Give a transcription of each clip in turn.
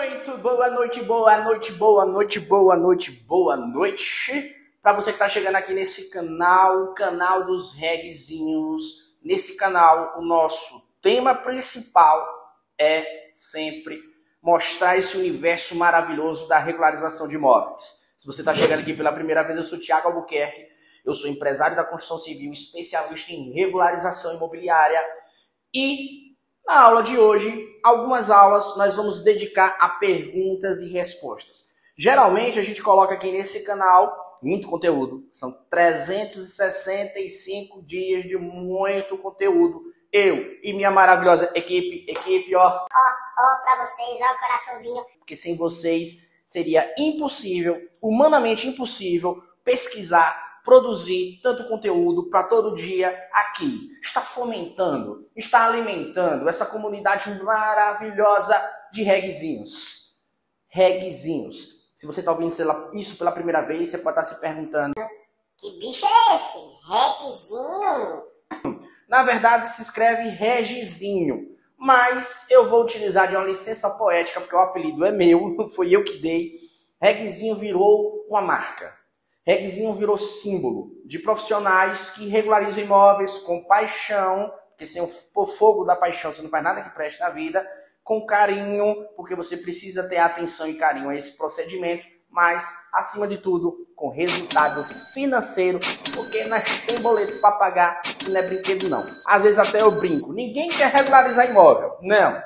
Muito boa noite, boa noite, boa noite, boa noite, boa noite. Para você que está chegando aqui nesse canal, o canal dos Reguezinhos. Nesse canal, o nosso tema principal é sempre mostrar esse universo maravilhoso da regularização de imóveis. Se você está chegando aqui pela primeira vez, eu sou Thiago Albuquerque, eu sou empresário da construção civil, especialista em regularização imobiliária e na aula de hoje, algumas aulas nós vamos dedicar a perguntas e respostas. Geralmente a gente coloca aqui nesse canal muito conteúdo. São 365 dias de muito conteúdo. Eu e minha maravilhosa equipe, ó. Ó pra vocês, ó o coraçãozinho. Porque sem vocês seria impossível, humanamente impossível, pesquisar, produzir tanto conteúdo para todo dia aqui. Está fomentando, está alimentando essa comunidade maravilhosa de reguezinhos. Reguezinhos. Se você está ouvindo isso pela primeira vez, você pode estar se perguntando: que bicho é esse? Reguezinho? Na verdade, se escreve Regizinho. Mas eu vou utilizar de uma licença poética, porque o apelido é meu, foi eu que dei. Reguezinho virou uma marca. Reguezinho virou símbolo de profissionais que regularizam imóveis com paixão, porque sem o fogo da paixão você não faz nada que preste na vida, com carinho, porque você precisa ter atenção e carinho a esse procedimento, mas, acima de tudo, com resultado financeiro, porque nós temos boleto para pagar e não é brinquedo não. Às vezes até eu brinco, ninguém quer regularizar imóvel, não.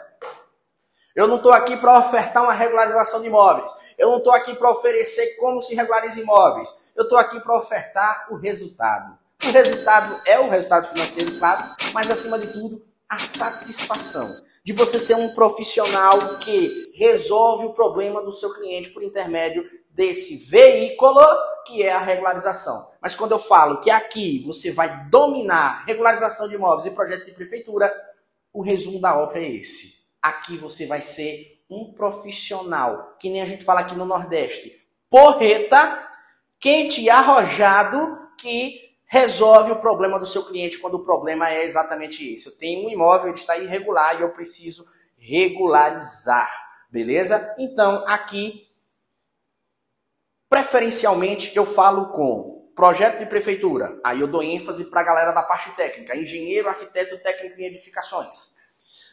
Eu não estou aqui para ofertar uma regularização de imóveis. Eu não estou aqui para oferecer como se regulariza imóveis. Eu estou aqui para ofertar o resultado. O resultado é o resultado financeiro, claro, mas acima de tudo, a satisfação de você ser um profissional que resolve o problema do seu cliente por intermédio desse veículo que é a regularização. Mas quando eu falo que aqui você vai dominar regularização de imóveis e projeto de prefeitura, o resumo da obra é esse. Aqui você vai ser um profissional, que nem a gente fala aqui no Nordeste, porreta, quente e arrojado, que resolve o problema do seu cliente quando o problema é exatamente esse. Eu tenho um imóvel, ele está irregular e eu preciso regularizar, beleza? Então, aqui, preferencialmente, eu falo com projeto de prefeitura. Aí eu dou ênfase para a galera da parte técnica, engenheiro, arquiteto, técnico em edificações.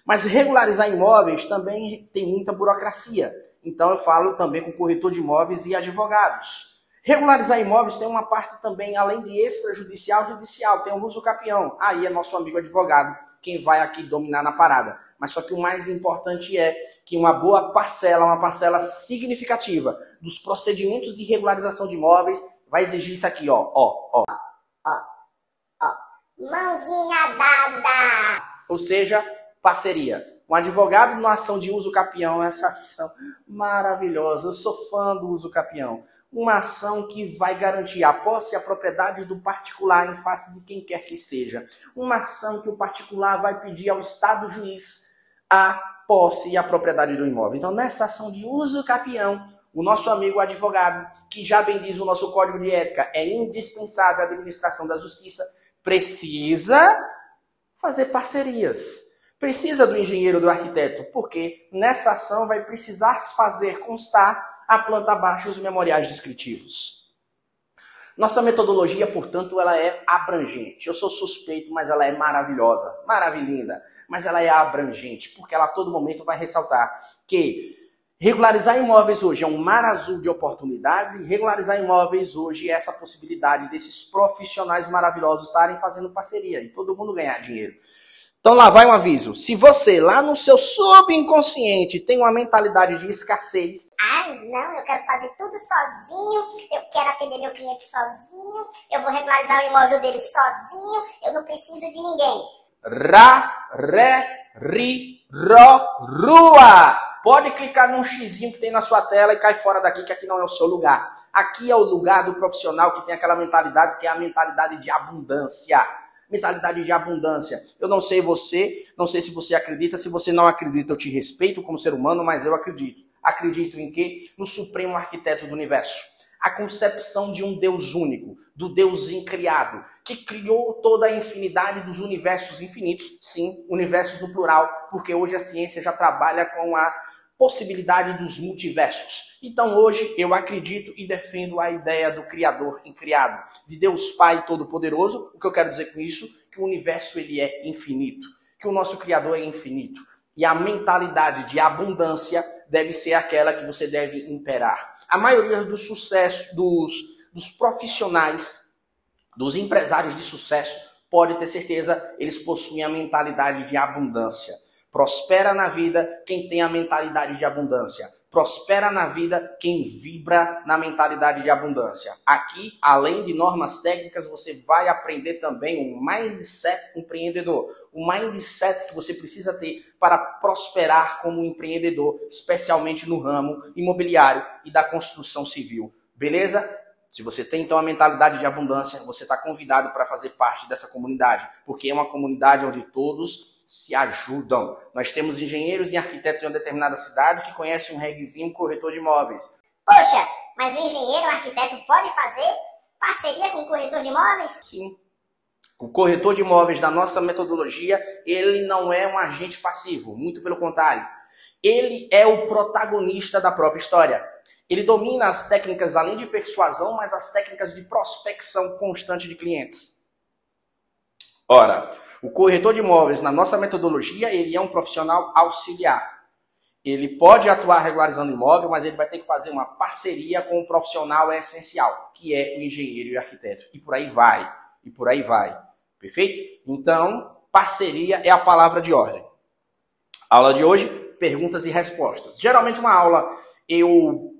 Mas regularizar imóveis também tem muita burocracia. Então eu falo também com corretor de imóveis e advogados. Regularizar imóveis tem uma parte também, além de extrajudicial, judicial. Tem o uso capião. Aí é nosso amigo advogado quem vai aqui dominar na parada. Mas só que o mais importante é que uma boa parcela, uma parcela significativa dos procedimentos de regularização de imóveis vai exigir isso aqui, ó. Mãozinha dada. Ou seja, parceria. Um advogado numa ação de uso capião, essa ação maravilhosa. Eu sou fã do uso capião. Uma ação que vai garantir a posse e a propriedade do particular em face de quem quer que seja. Uma ação que o particular vai pedir ao Estado juiz a posse e a propriedade do imóvel. Então, nessa ação de uso capião, o nosso amigo advogado, que já bem diz o nosso código de ética, é indispensável a administração da justiça, precisa fazer parcerias. Precisa do engenheiro, do arquiteto, porque nessa ação vai precisar fazer constar a planta baixa e os memoriais descritivos. Nossa metodologia, portanto, ela é abrangente. Eu sou suspeito, mas ela é maravilhosa, maravilhinda, mas ela é abrangente, porque ela a todo momento vai ressaltar que regularizar imóveis hoje é um mar azul de oportunidades e regularizar imóveis hoje é essa possibilidade desses profissionais maravilhosos estarem fazendo parceria e todo mundo ganhar dinheiro. Então lá vai um aviso. Se você lá no seu subconsciente tem uma mentalidade de escassez. Ai, não, eu quero fazer tudo sozinho, eu quero atender meu cliente sozinho, eu vou regularizar o imóvel dele sozinho, eu não preciso de ninguém. Rua. Pode clicar num xizinho que tem na sua tela e cai fora daqui, que aqui não é o seu lugar. Aqui é o lugar do profissional que tem aquela mentalidade que é a mentalidade de abundância. Mentalidade de abundância. Eu não sei você, não sei se você acredita. Se você não acredita, eu te respeito como ser humano, mas eu acredito. Acredito em quê? No Supremo Arquiteto do Universo. A concepção de um Deus único, do Deus incriado, que criou toda a infinidade dos universos infinitos. Sim, universos no plural, porque hoje a ciência já trabalha com a possibilidade dos multiversos. Então hoje eu acredito e defendo a ideia do Criador incriado, de Deus Pai Todo-Poderoso. O que eu quero dizer com isso? Que o universo ele é infinito, que o nosso Criador é infinito. E a mentalidade de abundância deve ser aquela que você deve imperar. A maioria dos sucessos, dos profissionais, dos empresários de sucesso, pode ter certeza, eles possuem a mentalidade de abundância. Prospera na vida quem tem a mentalidade de abundância. Prospera na vida quem vibra na mentalidade de abundância. Aqui, além de normas técnicas, você vai aprender também um mindset empreendedor. O mindset que você precisa ter para prosperar como empreendedor, especialmente no ramo imobiliário e da construção civil. Beleza? Se você tem então a mentalidade de abundância, você está convidado para fazer parte dessa comunidade, porque é uma comunidade onde todos se ajudam. Nós temos engenheiros e arquitetos em uma determinada cidade que conhecem um reguezinho corretor de imóveis. Poxa, mas o engenheiro, o arquiteto pode fazer parceria com o corretor de imóveis? Sim. O corretor de imóveis da nossa metodologia, ele não é um agente passivo, muito pelo contrário. Ele é o protagonista da própria história. Ele domina as técnicas, além de persuasão, mas as técnicas de prospecção constante de clientes. Ora, o corretor de imóveis, na nossa metodologia, ele é um profissional auxiliar. Ele pode atuar regularizando imóvel, mas ele vai ter que fazer uma parceria com um profissional essencial, que é o engenheiro e o arquiteto. E por aí vai, e por aí vai. Perfeito? Então, parceria é a palavra de ordem. Aula de hoje, perguntas e respostas. Geralmente uma aula eu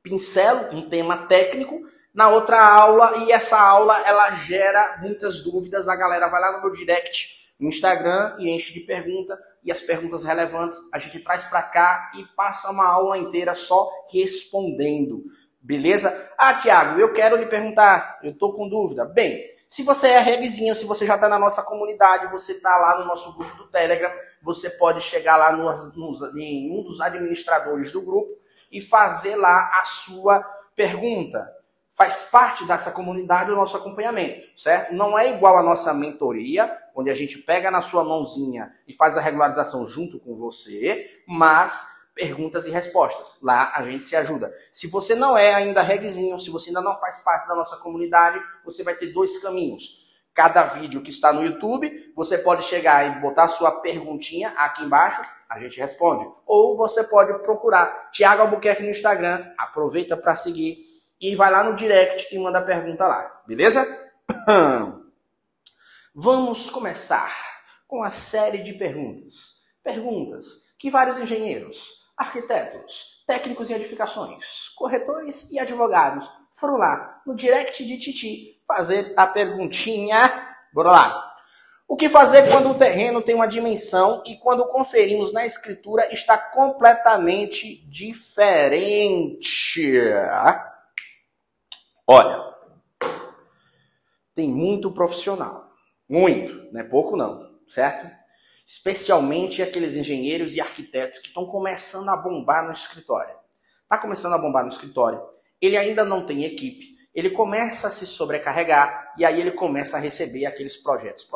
pincelo um tema técnico, na outra aula, e essa aula ela gera muitas dúvidas, a galera vai lá no meu direct, no Instagram, e enche de pergunta, e as perguntas relevantes a gente traz para cá e passa uma aula inteira só respondendo, beleza? Ah, Thiago, eu quero lhe perguntar, eu tô com dúvida. Bem, se você é reguezinho, se você já está na nossa comunidade, você está lá no nosso grupo do Telegram, você pode chegar lá em um dos administradores do grupo e fazer lá a sua pergunta. Faz parte dessa comunidade o nosso acompanhamento, certo? Não é igual a nossa mentoria, onde a gente pega na sua mãozinha e faz a regularização junto com você, mas perguntas e respostas. Lá a gente se ajuda. Se você não é ainda reguezinho, se você ainda não faz parte da nossa comunidade, você vai ter dois caminhos. Cada vídeo que está no YouTube, você pode chegar e botar sua perguntinha aqui embaixo, a gente responde. Ou você pode procurar Thiago Albuquerque no Instagram, aproveita para seguir e vai lá no direct e manda a pergunta lá, beleza? Vamos começar com a série de perguntas. Perguntas que vários engenheiros, arquitetos, técnicos em edificações, corretores e advogados foram lá no direct de Titi fazer a perguntinha. Bora lá. O que fazer quando o terreno tem uma dimensão e quando conferimos na escritura está completamente diferente? Olha, tem muito profissional. Muito, não é pouco não, certo? Especialmente aqueles engenheiros e arquitetos que estão começando a bombar no escritório. Está começando a bombar no escritório. Ele ainda não tem equipe, ele começa a se sobrecarregar e aí ele começa a receber aqueles projetos.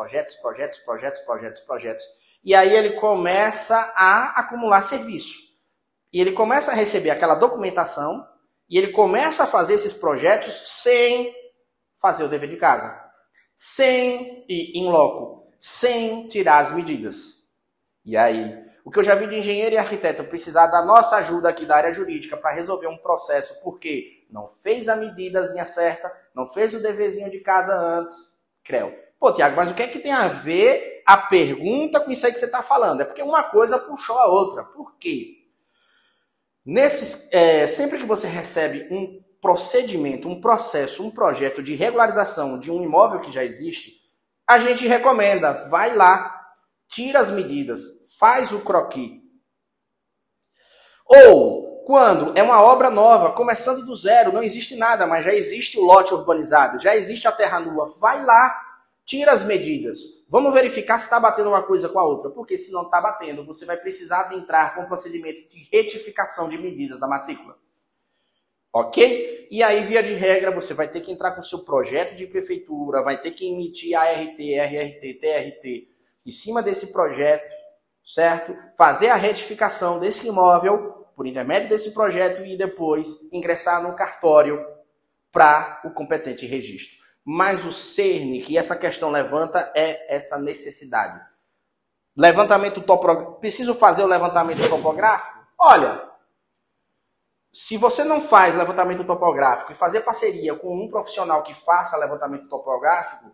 E aí ele começa a acumular serviço. E ele começa a receber aquela documentação e ele começa a fazer esses projetos sem fazer o dever de casa. Sem ir em loco, sem tirar as medidas. E aí, o que eu já vi de engenheiro e arquiteto precisar da nossa ajuda aqui da área jurídica para resolver um processo porque não fez a medidazinha certa, não fez o deverzinho de casa antes. Creu. Pô, Thiago, mas o que é que tem a ver a pergunta com isso aí que você está falando? É porque uma coisa puxou a outra. Por quê? Sempre que você recebe um procedimento, um processo, um projeto de regularização de um imóvel que já existe, a gente recomenda, vai lá, tira as medidas, faz o croquis. Ou, quando é uma obra nova, começando do zero, não existe nada, mas já existe o lote urbanizado, já existe a terra nua, vai lá, tira as medidas. Vamos verificar se está batendo uma coisa com a outra, porque se não está batendo, você vai precisar adentrar com o procedimento de retificação de medidas da matrícula. Ok? E aí, via de regra, você vai ter que entrar com o seu projeto de prefeitura, vai ter que emitir ART, RRT, TRT em cima desse projeto, certo? Fazer a retificação desse imóvel, por intermédio desse projeto e depois ingressar no cartório para o competente registro. Mas o cerne que essa questão levanta é essa necessidade. Levantamento topográfico. Preciso fazer o levantamento topográfico? Olha, se você não faz levantamento topográfico e fazer parceria com um profissional que faça levantamento topográfico,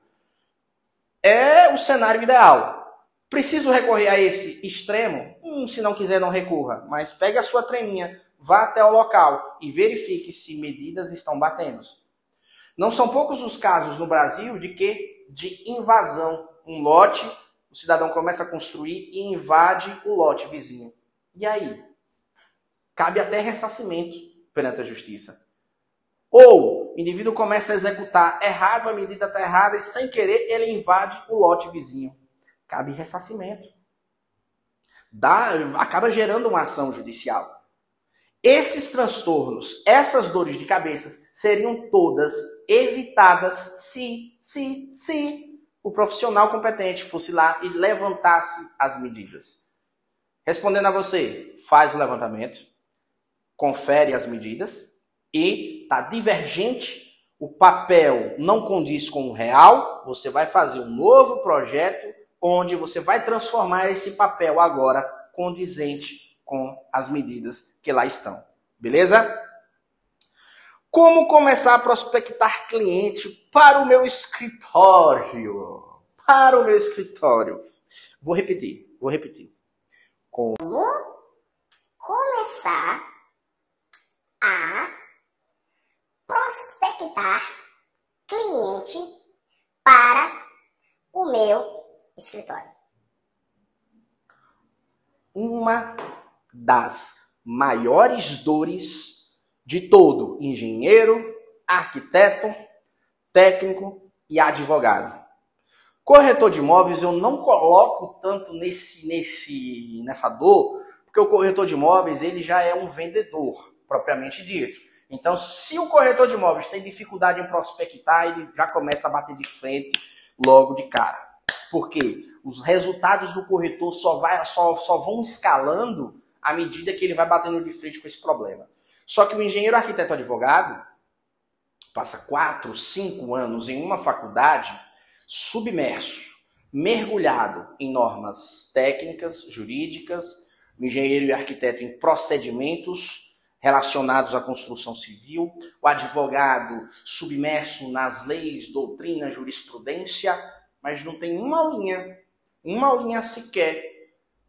é o cenário ideal. Preciso recorrer a esse extremo? Se não quiser, não recorra. Mas pegue a sua treminha, vá até o local e verifique se medidas estão batendo. Não são poucos os casos no Brasil de invasão. Um lote, o cidadão começa a construir e invade o lote vizinho. E aí? Cabe até ressarcimento perante a justiça. Ou o indivíduo começa a executar errado, a medida está errada e sem querer ele invade o lote vizinho. Cabe ressarcimento. Acaba gerando uma ação judicial. Esses transtornos, essas dores de cabeça seriam todas evitadas se o profissional competente fosse lá e levantasse as medidas. Respondendo a você, faz o levantamento, confere as medidas e está divergente, o papel não condiz com o real, você vai fazer um novo projeto onde você vai transformar esse papel agora condizente com as medidas que lá estão. Beleza? Como começar a prospectar cliente para o meu escritório? Para o meu escritório. Vou repetir. Como começar a prospectar cliente para o meu escritório. Uma das maiores dores de todo engenheiro, arquiteto, técnico e advogado. Corretor de imóveis eu não coloco tanto nessa dor, porque o corretor de imóveis ele já é um vendedor, propriamente dito. Então, se o corretor de imóveis tem dificuldade em prospectar, ele já começa a bater de frente logo de cara. Porque os resultados do corretor só vão escalando à medida que ele vai batendo de frente com esse problema. Só que o engenheiro, arquiteto, advogado passa 4, 5 anos em uma faculdade submerso, mergulhado em normas técnicas, jurídicas, o engenheiro e arquiteto em procedimentos relacionados à construção civil, o advogado submerso nas leis, doutrina, jurisprudência, mas não tem uma aulinha sequer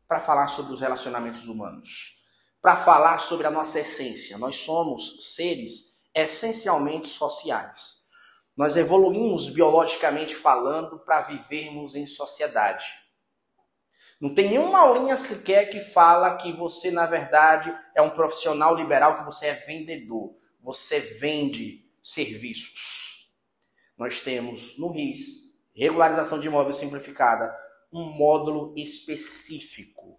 para falar sobre os relacionamentos humanos, para falar sobre a nossa essência. Nós somos seres essencialmente sociais. Nós evoluímos biologicamente falando para vivermos em sociedade. Não tem nenhuma aulinha sequer que fala que você, na verdade, é um profissional liberal, que você é vendedor. Você vende serviços. Nós temos no RIS, Regularização de Imóveis Simplificada, um módulo específico.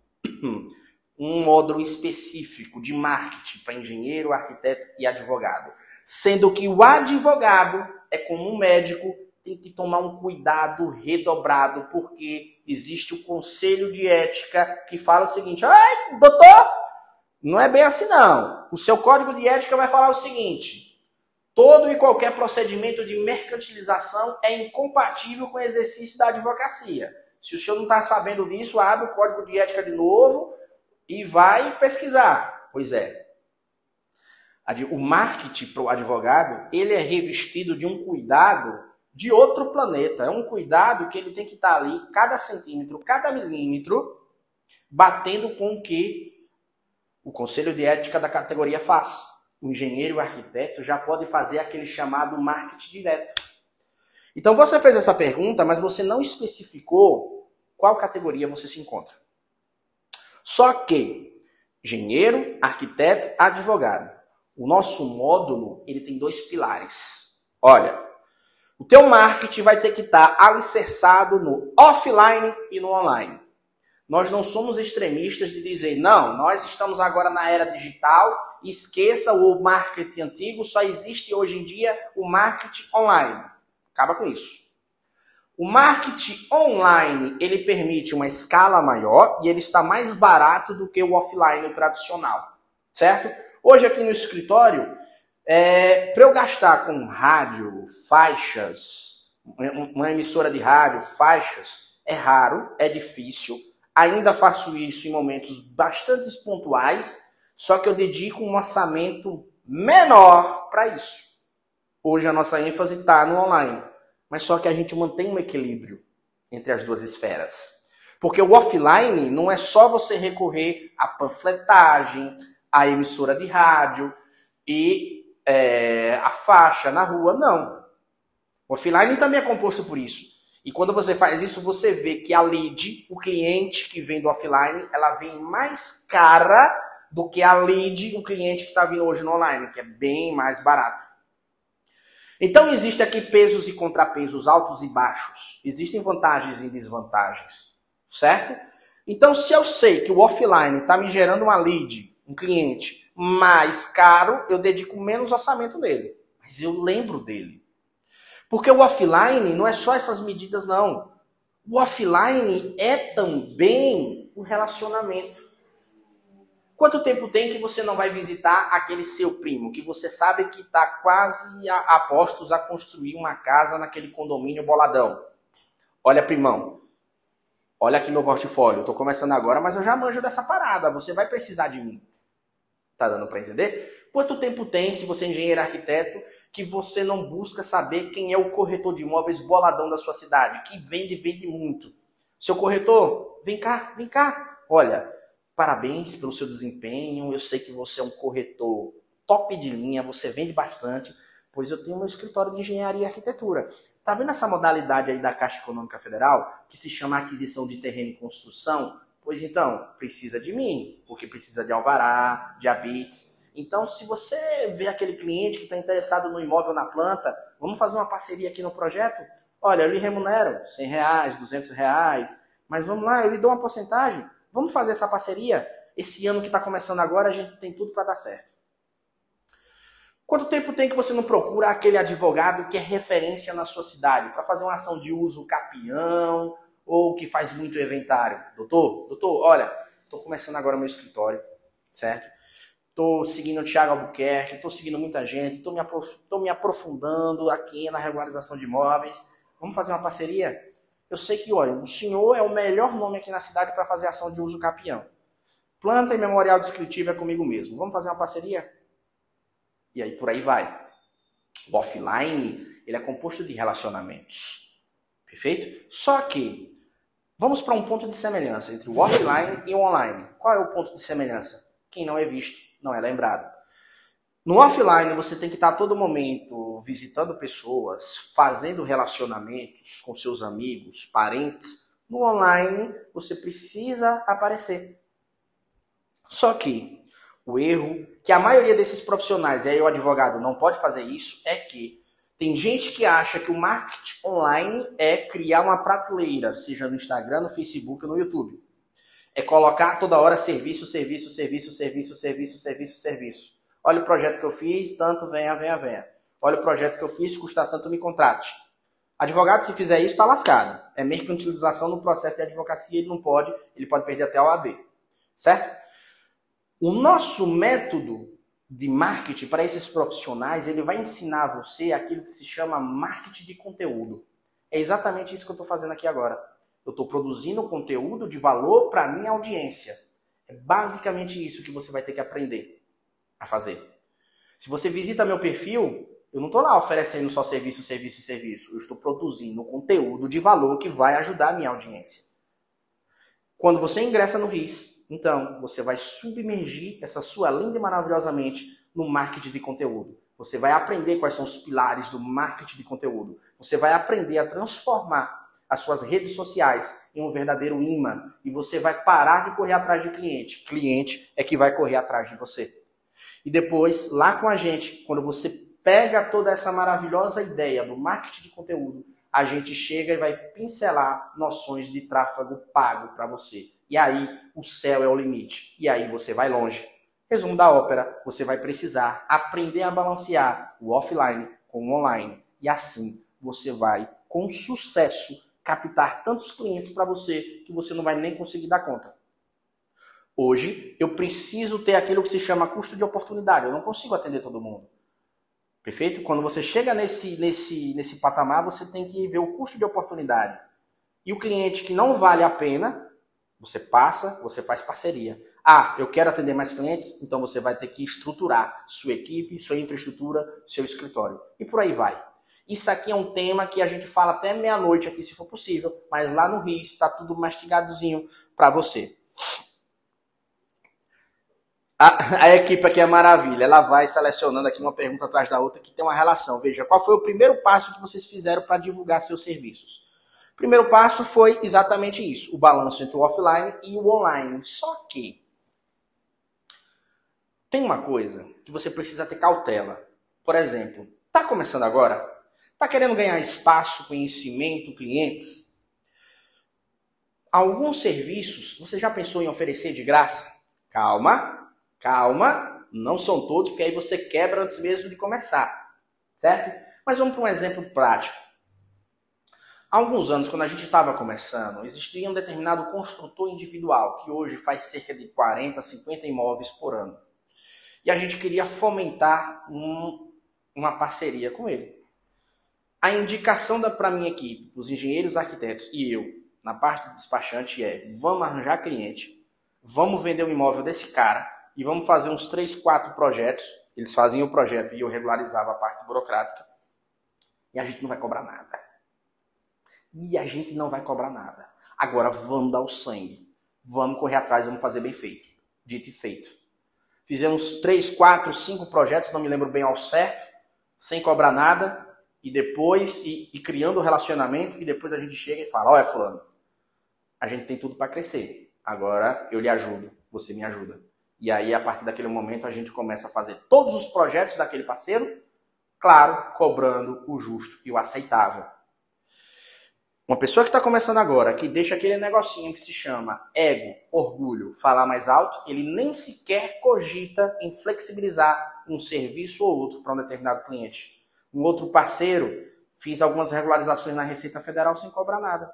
Um módulo específico de marketing para engenheiro, arquiteto e advogado. Sendo que o advogado é como um médico, tem que tomar um cuidado redobrado, porque existe o conselho de ética que fala o seguinte: ai, doutor, não é bem assim não. O seu código de ética vai falar o seguinte: todo e qualquer procedimento de mercantilização é incompatível com o exercício da advocacia. Se o senhor não está sabendo disso, abre o código de ética de novo e vai pesquisar. Pois é. O marketing para o advogado, ele é revestido de um cuidado de outro planeta. É um cuidado que ele tem que estar ali, cada centímetro, cada milímetro, batendo com o que o conselho de ética da categoria faz. O engenheiro e o arquiteto já podem fazer aquele chamado marketing direto. Então você fez essa pergunta, mas você não especificou qual categoria você se encontra. Só que engenheiro, arquiteto, advogado. O nosso módulo, ele tem 2 pilares. Olha, o teu marketing vai ter que estar alicerçado no offline e no online. Nós não somos extremistas de dizer, não, nós estamos agora na era digital, esqueça o marketing antigo, só existe hoje em dia o marketing online. Acaba com isso. O marketing online, ele permite uma escala maior e ele está mais barato do que o offline tradicional. certo? Hoje aqui no escritório, para eu gastar com rádio, faixas, uma emissora de rádio, faixas, é raro, é difícil. Ainda faço isso em momentos bastante pontuais, só que eu dedico um orçamento menor para isso. Hoje a nossa ênfase está no online, mas só que a gente mantém um equilíbrio entre as duas esferas. Porque o offline não é só você recorrer à panfletagem, à emissora de rádio e a faixa na rua, não. O offline também é composto por isso. E quando você faz isso, você vê que a lead, o cliente que vem do offline, ela vem mais cara do que a lead, o cliente que está vindo hoje no online, que é bem mais barato. Então, existem aqui pesos e contrapesos, altos e baixos. Existem vantagens e desvantagens, certo? Então, se eu sei que o offline está me gerando uma lead, um cliente mais caro, eu dedico menos orçamento nele. Mas eu lembro dele. Porque o offline não é só essas medidas, não. O offline é também o relacionamento. Quanto tempo tem que você não vai visitar aquele seu primo, que você sabe que está quase a postos a construir uma casa naquele condomínio boladão? Olha, primão, olha aqui meu portfólio. Estou começando agora, mas eu já manjo dessa parada. Você vai precisar de mim. Tá dando para entender? Quanto tempo tem, se você é engenheiro arquiteto, que você não busca saber quem é o corretor de imóveis boladão da sua cidade, que vende muito? Seu corretor, vem cá. Olha, parabéns pelo seu desempenho, eu sei que você é um corretor top de linha, você vende bastante, pois eu tenho meu escritório de engenharia e arquitetura. Tá vendo essa modalidade aí da Caixa Econômica Federal, que se chama aquisição de terreno e construção? Pois então, precisa de mim, porque precisa de alvará, de habites. Então, se você vê aquele cliente que está interessado no imóvel na planta, vamos fazer uma parceria aqui no projeto? Olha, eu lhe remunero R$100, R$200, mas vamos lá, eu lhe dou uma porcentagem. Vamos fazer essa parceria? Esse ano que está começando agora, a gente tem tudo para dar certo. Quanto tempo tem que você não procura aquele advogado que é referência na sua cidade para fazer uma ação de uso capião ou que faz muito inventário? Doutor, olha, estou começando agora meu escritório, certo? Estou seguindo o Thiago Albuquerque, estou seguindo muita gente, estou me aprofundando aqui na regularização de imóveis. Vamos fazer uma parceria? Eu sei que, olha, o senhor é o melhor nome aqui na cidade para fazer ação de uso capião. Planta e memorial descritivo é comigo mesmo. Vamos fazer uma parceria? E aí por aí vai. O offline, ele é composto de relacionamentos. Perfeito? Só que, vamos para um ponto de semelhança entre o offline e o online. Qual é o ponto de semelhança? Quem não é visto não é lembrado. No offline, você tem que estar a todo momento visitando pessoas, fazendo relacionamentos com seus amigos, parentes. No online, você precisa aparecer. Só que o erro que a maioria desses profissionais, e aí o advogado não pode fazer isso, é que tem gente que acha que o marketing online é criar uma prateleira, seja no Instagram, no Facebook ou no YouTube. É colocar toda hora serviço. Olha o projeto que eu fiz, tanto venha. Olha o projeto que eu fiz, custa tanto, me contrate. Advogado, se fizer isso, está lascado. É mercantilização no processo de advocacia, ele pode perder até a OAB. Certo? O nosso método de marketing para esses profissionais, ele vai ensinar você aquilo que se chama marketing de conteúdo. É exatamente isso que eu estou fazendo aqui agora. Eu estou produzindo conteúdo de valor para a minha audiência. É basicamente isso que você vai ter que aprender a fazer. Se você visita meu perfil, eu não estou lá oferecendo só serviço. Eu estou produzindo conteúdo de valor que vai ajudar a minha audiência. Quando você ingressa no RIS, então, você vai submergir essa sua linda e maravilhosa mente no marketing de conteúdo. Você vai aprender quais são os pilares do marketing de conteúdo. Você vai aprender a transformar as suas redes sociais em um verdadeiro imã. E você vai parar de correr atrás de cliente. Cliente é que vai correr atrás de você. E depois, lá com a gente, quando você pega toda essa maravilhosa ideia do marketing de conteúdo, a gente chega e vai pincelar noções de tráfego pago para você. E aí, o céu é o limite. E aí você vai longe. Resumo da ópera, você vai precisar aprender a balancear o offline com o online. E assim, você vai, com sucesso, captar tantos clientes para você que você não vai nem conseguir dar conta. Hoje, eu preciso ter aquilo que se chama custo de oportunidade. Eu não consigo atender todo mundo. Perfeito? Quando você chega nesse patamar, você tem que ver o custo de oportunidade. E o cliente que não vale a pena, você passa, você faz parceria. Ah, eu quero atender mais clientes, então você vai ter que estruturar sua equipe, sua infraestrutura, seu escritório. E por aí vai. Isso aqui é um tema que a gente fala até meia-noite aqui, se for possível, mas lá no RIS está tudo mastigadozinho para você. A equipe aqui é maravilha, ela vai selecionando aqui uma pergunta atrás da outra que tem uma relação. Veja, qual foi o primeiro passo que vocês fizeram para divulgar seus serviços? O primeiro passo foi exatamente isso, o balanço entre o offline e o online. Só que tem uma coisa que você precisa ter cautela. Por exemplo, está começando agora? Está querendo ganhar espaço, conhecimento, clientes? Alguns serviços você já pensou em oferecer de graça? Calma. Calma, não são todos, porque aí você quebra antes mesmo de começar, certo? Mas vamos para um exemplo prático. Há alguns anos, quando a gente estava começando, existia um determinado construtor individual, que hoje faz cerca de 40, 50 imóveis por ano. E a gente queria fomentar uma parceria com ele. A indicação para a minha equipe, os engenheiros, arquitetos e eu, na parte do despachante, vamos arranjar cliente, vamos vender o imóvel desse cara, e vamos fazer uns 3, 4 projetos. Eles faziam o projeto e eu regularizava a parte burocrática. E a gente não vai cobrar nada. Agora vamos dar o sangue. Vamos correr atrás, vamos fazer bem feito. Dito e feito. Fizemos 3, 4, 5 projetos, não me lembro bem ao certo, sem cobrar nada. E depois, e criando o relacionamento, e depois a gente chega e fala, olha fulano, a gente tem tudo para crescer. Agora eu lhe ajudo, você me ajuda. E aí, a partir daquele momento, a gente começa a fazer todos os projetos daquele parceiro, claro, cobrando o justo e o aceitável. Uma pessoa que está começando agora, que deixa aquele negocinho que se chama ego, orgulho, falar mais alto, ele nem sequer cogita em flexibilizar um serviço ou outro para um determinado cliente. Um outro parceiro, fiz algumas regularizações na Receita Federal sem cobrar nada.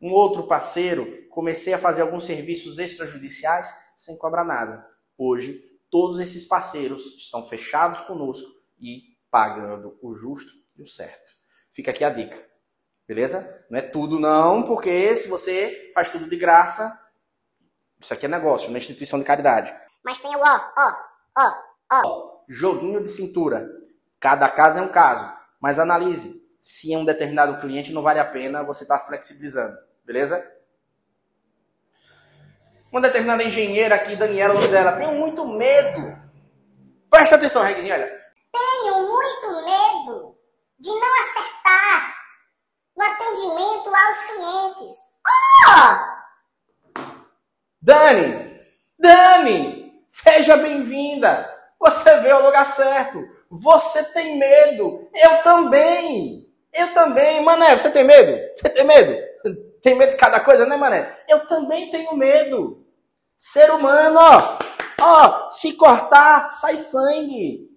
Um outro parceiro, comecei a fazer alguns serviços extrajudiciais sem cobrar nada. Hoje, todos esses parceiros estão fechados conosco e pagando o justo e o certo. Fica aqui a dica, beleza? Não é tudo não, porque se você faz tudo de graça, isso aqui é negócio, não é instituição de caridade. Mas tem o ó. Joguinho de cintura. Cada caso é um caso, mas analise. Se é um determinado cliente não vale a pena, você está flexibilizando. Beleza? Uma determinada engenheira aqui, Daniela, o nome dela, tenho muito medo. Presta atenção, Reguinho, olha. Tenho muito medo de não acertar no atendimento aos clientes. Dani, seja bem-vinda. Você veio ao lugar certo. Você tem medo. Eu também. Mané, você tem medo? Tem medo de cada coisa, né, mané? Eu também tenho medo. Ser humano, se cortar, sai sangue.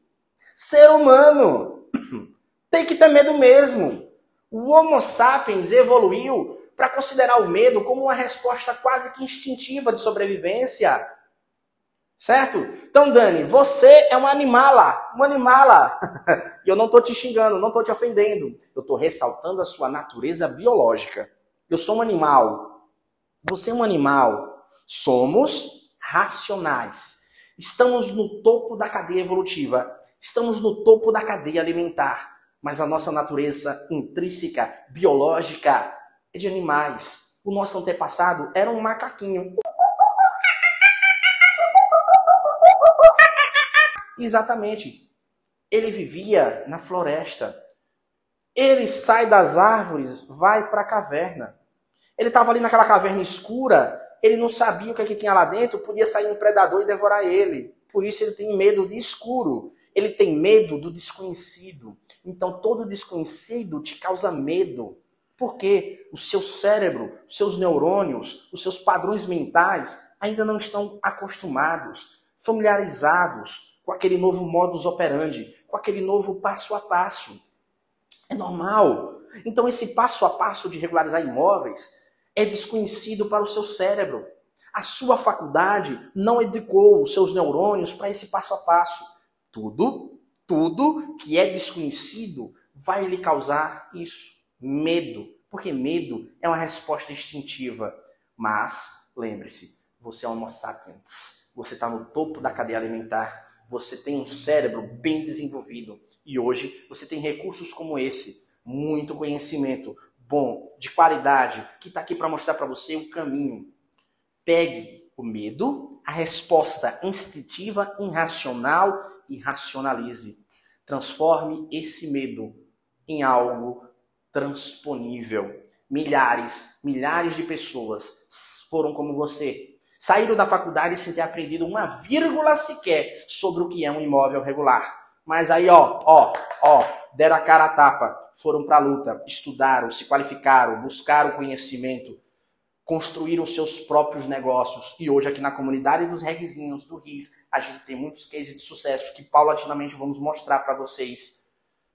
Ser humano tem que ter medo mesmo. O Homo sapiens evoluiu para considerar o medo como uma resposta quase que instintiva de sobrevivência. Certo? Então, Dani, você é uma animala. E eu não estou te xingando, não estou te ofendendo. Eu estou ressaltando a sua natureza biológica. Eu sou um animal. Você é um animal. Somos racionais. Estamos no topo da cadeia evolutiva. Estamos no topo da cadeia alimentar. Mas a nossa natureza intrínseca, biológica, é de animais. O nosso antepassado era um macaquinho. Exatamente. Ele vivia na floresta. Ele sai das árvores, vai para a caverna. Ele estava ali naquela caverna escura, ele não sabia o que, é que tinha lá dentro, podia sair um predador e devorar ele. Por isso ele tem medo de escuro. Ele tem medo do desconhecido. Então todo desconhecido te causa medo. Porque o seu cérebro, os seus neurônios, os seus padrões mentais ainda não estão acostumados, familiarizados com aquele novo modus operandi, com aquele novo passo a passo. É normal. Então esse passo a passo de regularizar imóveis é desconhecido para o seu cérebro. A sua faculdade não educou os seus neurônios para esse passo a passo. Tudo que é desconhecido vai lhe causar isso. Medo. Porque medo é uma resposta instintiva. Mas, lembre-se, você é um Homo sapiens. Você está no topo da cadeia alimentar. Você tem um cérebro bem desenvolvido. E hoje você tem recursos como esse. Muito conhecimento bom, de qualidade, que está aqui para mostrar para você o caminho. Pegue o medo, a resposta instintiva, irracional e racionalize. Transforme esse medo em algo transponível. Milhares de pessoas foram como você. Saíram da faculdade sem ter aprendido uma vírgula sequer sobre o que é um imóvel regular. Mas aí, deram a cara a tapa, foram para a luta, estudaram, se qualificaram, buscaram conhecimento, construíram seus próprios negócios. E hoje aqui na comunidade dos Reguezinhos, do RIS, a gente tem muitos cases de sucesso que paulatinamente vamos mostrar para vocês.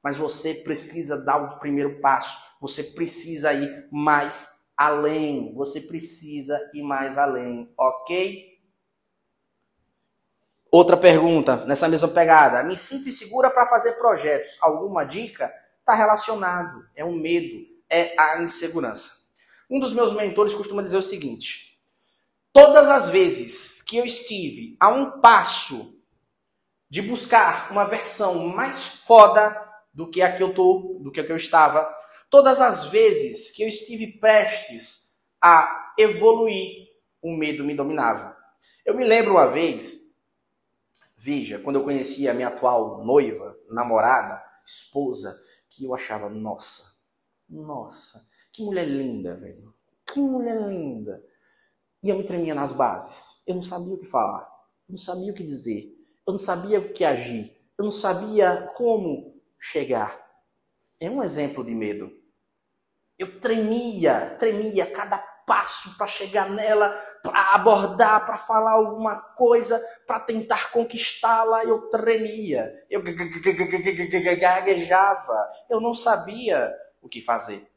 Mas você precisa dar o primeiro passo, você precisa ir mais além, você precisa ir mais além, ok? Outra pergunta, nessa mesma pegada. Me sinto insegura para fazer projetos. Alguma dica? Está relacionado. É um medo, é a insegurança. Um dos meus mentores costuma dizer o seguinte: todas as vezes que eu estive a um passo de buscar uma versão mais foda do que a que eu estava, todas as vezes que eu estive prestes a evoluir, o medo me dominava. Eu me lembro uma vez, veja, quando eu conheci a minha atual noiva, namorada, esposa, que eu achava, nossa, que mulher linda, velho. Que mulher linda. E eu me tremia nas bases. Eu não sabia o que falar. Eu não sabia o que dizer. Eu não sabia o que agir. Eu não sabia como chegar. É um exemplo de medo. Eu tremia cada passo para chegar nela, para abordar, para falar alguma coisa, para tentar conquistá-la. Eu tremia, eu gaguejava, eu não sabia o que fazer.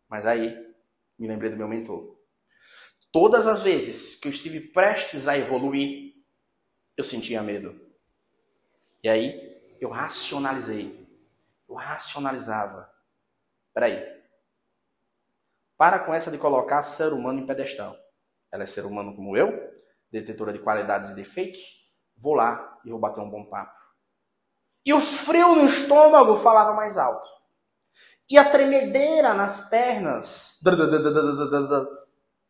Mas aí, me lembrei do meu mentor. Todas as vezes que eu estive prestes a evoluir, eu sentia medo. E aí, eu racionalizei. Eu racionalizava. Peraí. Para com essa de colocar ser humano em pedestal. Ela é ser humano como eu, detetora de qualidades e defeitos. Vou lá e vou bater um bom papo. E o frio no estômago falava mais alto. E a tremedeira nas pernas.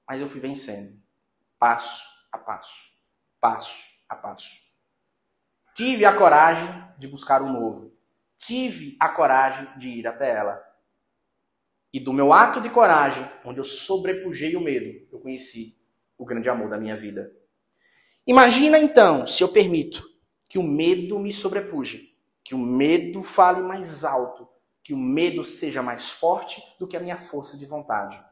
Mas eu fui vencendo. Passo a passo. Passo a passo. Tive a coragem de buscar o novo. Tive a coragem de ir até ela. E do meu ato de coragem, onde eu sobrepujei o medo, eu conheci o grande amor da minha vida. Imagina então, se eu permito que o medo me sobrepuje, que o medo fale mais alto, que o medo seja mais forte do que a minha força de vontade.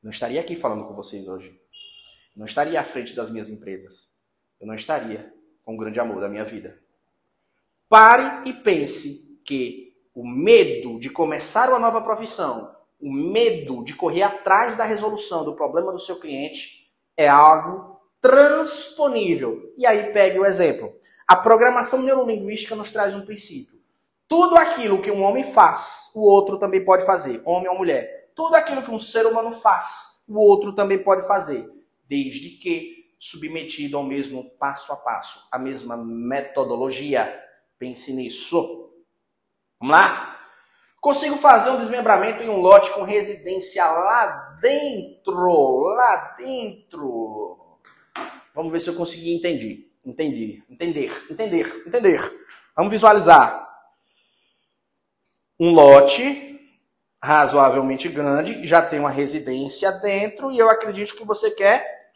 Não estaria aqui falando com vocês hoje. Não estaria à frente das minhas empresas. Eu não estaria com o grande amor da minha vida. Pare e pense que o medo de começar uma nova profissão, o medo de correr atrás da resolução do problema do seu cliente é algo transponível. E aí pegue o exemplo. A programação neurolinguística nos traz um princípio. Tudo aquilo que um homem faz, o outro também pode fazer, homem ou mulher. Tudo aquilo que um ser humano faz, o outro também pode fazer, desde que submetido ao mesmo passo a passo, a mesma metodologia. Pense nisso. Vamos lá? Consigo fazer um desmembramento em um lote com residência lá dentro. Vamos ver se eu consegui entender. Vamos visualizar. Um lote razoavelmente grande, já tem uma residência dentro e eu acredito que você quer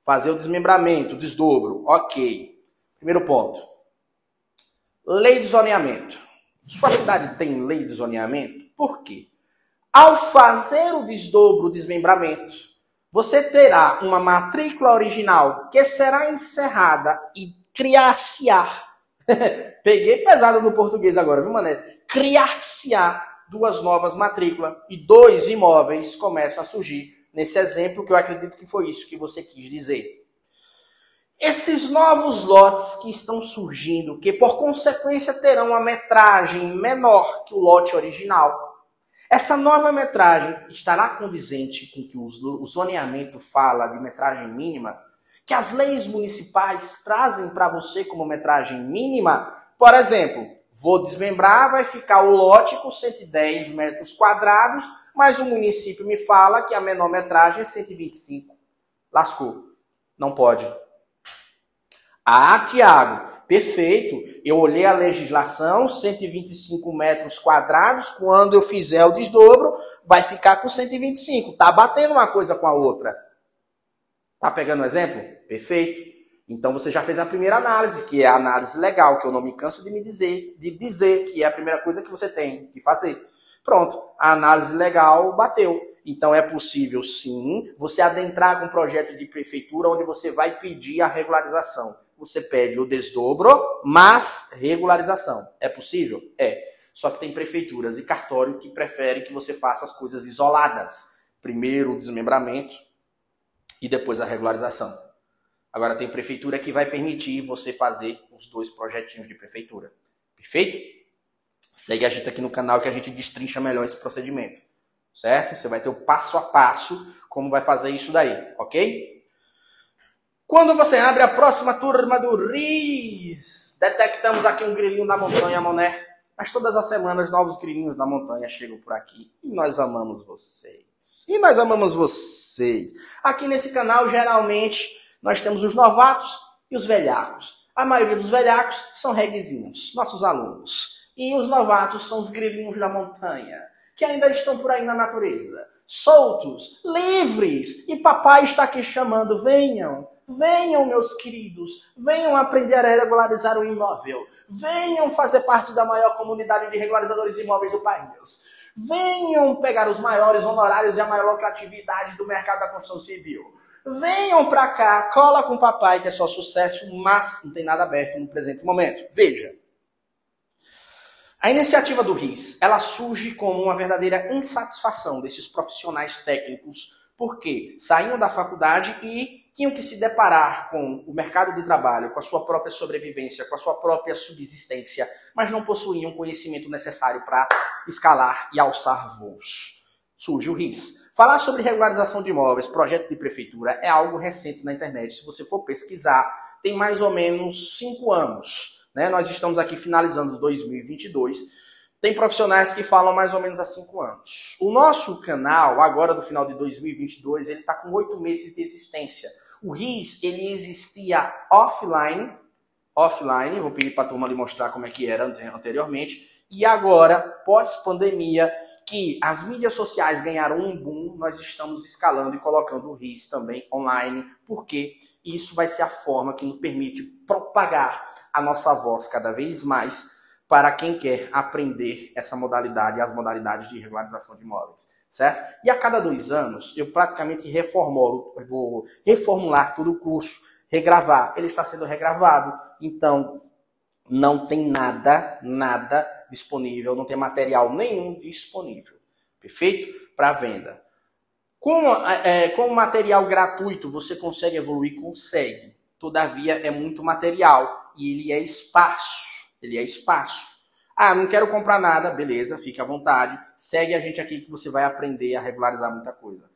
fazer o desmembramento, o desdobro. Ok. Primeiro ponto. Lei de zoneamento. Sua cidade tem lei de zoneamento? Por quê? Ao fazer o desdobro, o desmembramento, você terá uma matrícula original que será encerrada e criar-se-á. Peguei pesado no português agora, viu, mané? Criar-se-á 2 novas matrículas e 2 imóveis começam a surgir nesse exemplo, que eu acredito que foi isso que você quis dizer. Esses novos lotes que estão surgindo, que por consequência terão uma metragem menor que o lote original, essa nova metragem estará condizente com que o zoneamento fala de metragem mínima, que as leis municipais trazem para você como metragem mínima? Por exemplo, vou desmembrar, vai ficar o lote com 110 metros quadrados, mas o município me fala que a menor metragem é 125. Lascou. Não pode. Ah, Tiago, perfeito. Eu olhei a legislação, 125 metros quadrados, quando eu fizer o desdobro, vai ficar com 125. Tá batendo uma coisa com a outra. Tá pegando um exemplo? Perfeito. Então você já fez a primeira análise, que é a análise legal, que eu não me canso de dizer que é a primeira coisa que você tem que fazer. Pronto, a análise legal bateu. Então é possível sim você adentrar com um projeto de prefeitura onde você vai pedir a regularização. Você pede o desdobro, mas regularização. É possível? É. Só que tem prefeituras e cartório que preferem que você faça as coisas isoladas. Primeiro o desmembramento e depois a regularização. Agora tem prefeitura que vai permitir você fazer os dois projetinhos de prefeitura. Perfeito? Segue a gente aqui no canal que a gente destrincha melhor esse procedimento. Certo? Você vai ter o passo a passo como vai fazer isso daí, ok? Quando você abre a próxima turma do RIS, detectamos aqui um grilinho da montanha, Moné. Mas todas as semanas novos grilinhos da montanha chegam por aqui. E nós amamos vocês. E nós amamos vocês. Aqui nesse canal, geralmente, nós temos os novatos e os velhacos. A maioria dos velhacos são reguezinhos, nossos alunos. E os novatos são os grilinhos da montanha, que ainda estão por aí na natureza. Soltos, livres. E papai está aqui chamando, venham. Venham, meus queridos, venham aprender a regularizar o imóvel. Venham fazer parte da maior comunidade de regularizadores de imóveis do país. Venham pegar os maiores honorários e a maior lucratividade do mercado da construção civil. Venham pra cá, cola com o papai que é só sucesso, mas não tem nada aberto no presente momento. Veja, a iniciativa do RIS, ela surge como uma verdadeira insatisfação desses profissionais técnicos, porque saíam da faculdade e tinham que se deparar com o mercado de trabalho, com a sua própria sobrevivência, com a sua própria subsistência, mas não possuíam o conhecimento necessário para escalar e alçar voos. Surge o RIS. Falar sobre regularização de imóveis, projeto de prefeitura, é algo recente na internet. Se você for pesquisar, tem mais ou menos 5 anos. Né? Nós estamos aqui finalizando 2022. Tem profissionais que falam mais ou menos há 5 anos. O nosso canal, agora do final de 2022, ele está com 8 meses de existência. O RIS, ele existia offline, vou pedir para a turma ali mostrar como é que era anteriormente, e agora, pós-pandemia, que as mídias sociais ganharam um boom, nós estamos escalando e colocando o RIS também online, porque isso vai ser a forma que nos permite propagar a nossa voz cada vez mais para quem quer aprender essa modalidade e as modalidades de regularização de imóveis, certo? E a cada 2 anos, eu praticamente vou reformular todo o curso, regravar. Ele está sendo regravado, então não tem nada disponível, não tem material nenhum disponível, perfeito? Para venda. Com material gratuito, você consegue evoluir? Consegue. Todavia, é muito material e ele é esparso. Ah, não quero comprar nada, beleza, fique à vontade. Segue a gente aqui que você vai aprender a regularizar muita coisa.